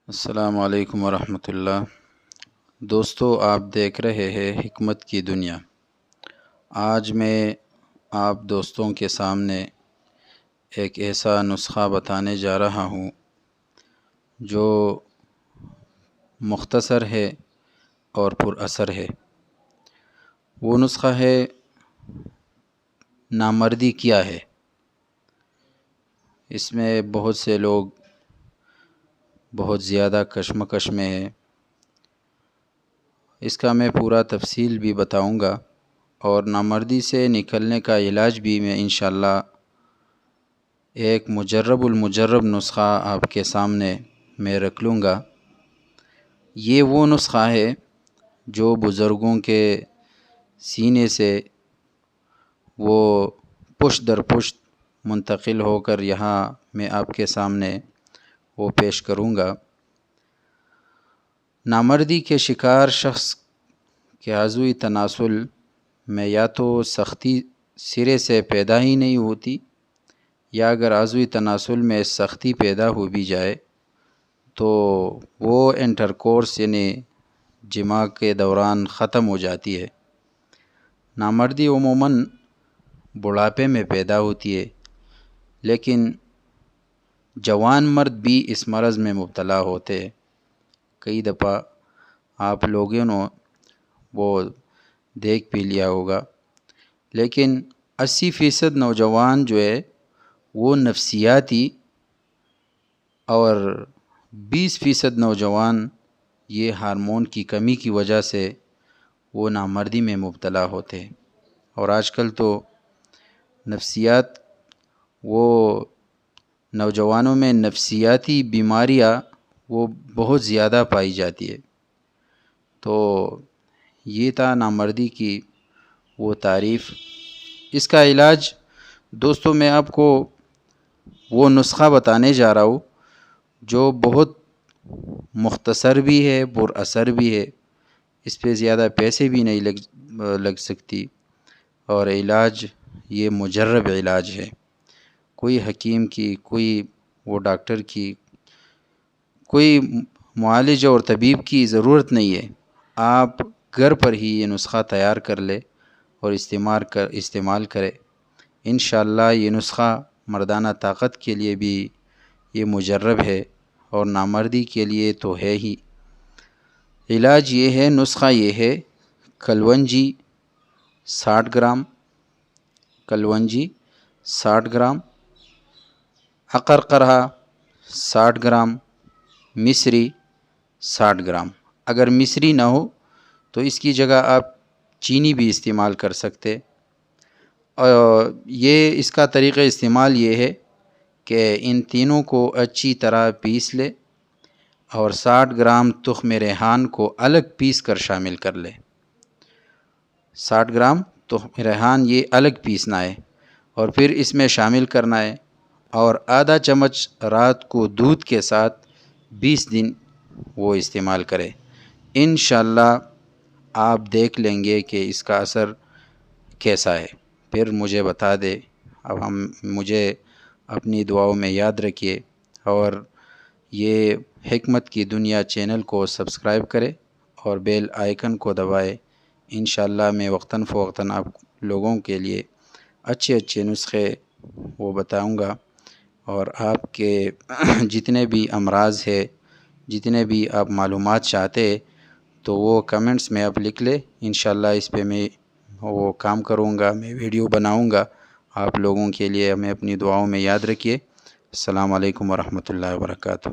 السلام علیکم ورحمۃ اللہ۔ دوستو، آپ دیکھ رہے ہیں حکمت کی دنیا۔ آج میں آپ دوستوں کے سامنے ایک ایسا نسخہ بتانے جا رہا ہوں جو مختصر ہے اور پر اثر ہے۔ وہ نسخہ ہے نامردی کیا ہے۔ اس میں بہت سے لوگ بہت زیادہ کشمکش میں ہیں۔ اس کا میں پورا تفصیل بھی بتاؤں گا، اور نامردی سے نکلنے کا علاج بھی میں انشاءاللہ ایک مجرب المجرب نسخہ آپ کے سامنے میں رکھ لوں گا۔ یہ وہ نسخہ ہے جو بزرگوں کے سینے سے وہ پشت در پشت منتقل ہو کر یہاں میں آپ کے سامنے وہ پیش کروں گا۔ نامردی کے شکار شخص کے عضوی تناسل میں یا تو سختی سرے سے پیدا ہی نہیں ہوتی، یا اگر عضوی تناسل میں سختی پیدا ہو بھی جائے تو وہ انٹرکورس یعنی جماع کے دوران ختم ہو جاتی ہے۔ نامردی عموماً بڑھاپے میں پیدا ہوتی ہے، لیکن جوان مرد بھی اس مرض میں مبتلا ہوتے ہیں۔ کئی دفعہ آپ لوگوں نے وہ دیکھ بھی لیا ہوگا، لیکن 80% نوجوان جو ہے وہ نفسیاتی، اور 20% نوجوان یہ ہارمون کی کمی کی وجہ سے وہ نامردی میں مبتلا ہوتے ہیں۔ اور آج کل تو نفسیات وہ نوجوانوں میں نفسیاتی بیماریاں وہ بہت زیادہ پائی جاتی ہے۔ تو یہ تھا نامردی کی وہ تعریف۔ اس کا علاج دوستوں میں آپ کو وہ نسخہ بتانے جا رہا ہوں جو بہت مختصر بھی ہے، پر اثر بھی ہے۔ اس پہ زیادہ پیسے بھی نہیں لگ سکتی، اور علاج یہ مجرب علاج ہے۔ کوئی حکیم کی، کوئی وہ ڈاکٹر کی، کوئی معالج اور طبیب کی ضرورت نہیں ہے۔ آپ گھر پر ہی یہ نسخہ تیار کر لے اور استعمال کرے۔ انشاءاللہ یہ نسخہ مردانہ طاقت کے لیے بھی یہ مجرب ہے، اور نامردی کے لیے تو ہے ہی۔ علاج یہ ہے، نسخہ یہ ہے: کلونجی 60 گرام، کلونجی 60 گرام، عقرقرہ 60 گرام، مصری 60 گرام۔ اگر مصری نہ ہو تو اس کی جگہ آپ چینی بھی استعمال کر سکتے۔ اور یہ اس کا طریقہ استعمال یہ ہے کہ ان تینوں کو اچھی طرح پیس لے، اور 60 گرام تخم ریحان کو الگ پیس کر شامل کر لے۔ 60 گرام تخم ریحان یہ الگ پیسنا ہے، اور پھر اس میں شامل کرنا ہے، اور آدھا چمچ رات کو دودھ کے ساتھ 20 دن وہ استعمال کرے۔ انشاءاللہ آپ دیکھ لیں گے کہ اس کا اثر کیسا ہے، پھر مجھے بتا دے۔ اب مجھے اپنی دعاؤں میں یاد رکھیے، اور یہ حکمت کی دنیا چینل کو سبسکرائب کرے اور بیل آئیکن کو دبائے۔ انشاءاللہ میں وقتاً فوقتاً آپ لوگوں کے لیے اچھے نسخے وہ بتاؤں گا، اور آپ کے جتنے بھی امراض ہے، جتنے بھی آپ معلومات چاہتے ہیں، تو وہ کمنٹس میں آپ لکھ لیں۔ انشاءاللہ اس پہ میں وہ کام کروں گا، میں ویڈیو بناؤں گا آپ لوگوں کے لیے۔ ہمیں اپنی دعاؤں میں یاد رکھیے۔ السلام علیکم ورحمۃ اللہ وبرکاتہ۔